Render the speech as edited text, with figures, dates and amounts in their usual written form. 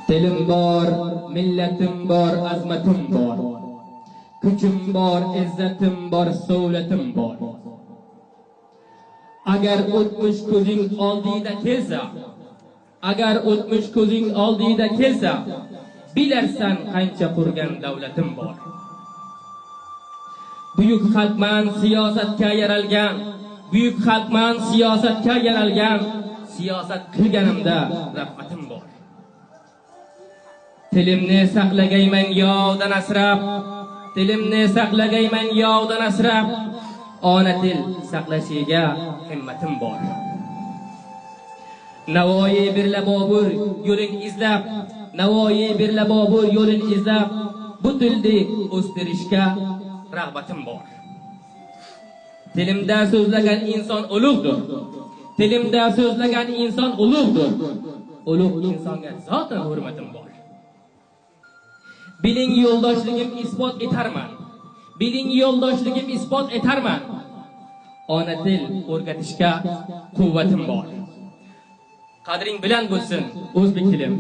Tilim bor, millatim bor, azmatim bor. Kuchim bor, izzatim bor, savlatim bor. Agar o'tmish ko'zing oldida kelsa, agar o'tmish ko'zing oldida kelsa, bilarsan qancha qurgan davlatim bor. Buyuk xalqman siyosatga yaralgan, buyuk xalqman siyosatga yaralgan, siyosat qilganimda rahmatim bor. Tilimni saqlagayman yovdan asrab, tilimni saqlagayman yovdan asrab, ona til saqlashiga himmatim bor. Navoiy birla Bobur yo'lin izlab, Navoiy birla Bobur yo'lin izlab, bu tilni o'stirishga rag'batim bor. Tilimda so'zlagan inson ulug'dir. Tilimda so'zlagan inson ulug'dir. Ulug' insonga zotan hurmatim bor. Biling yo'ldoshligim isbot etarman. Biling yo'ldoshligim isbot etarman. Ona til o'rgatishga quvvatim bor. Qadring bilan bo'lsin o'zbek tilim.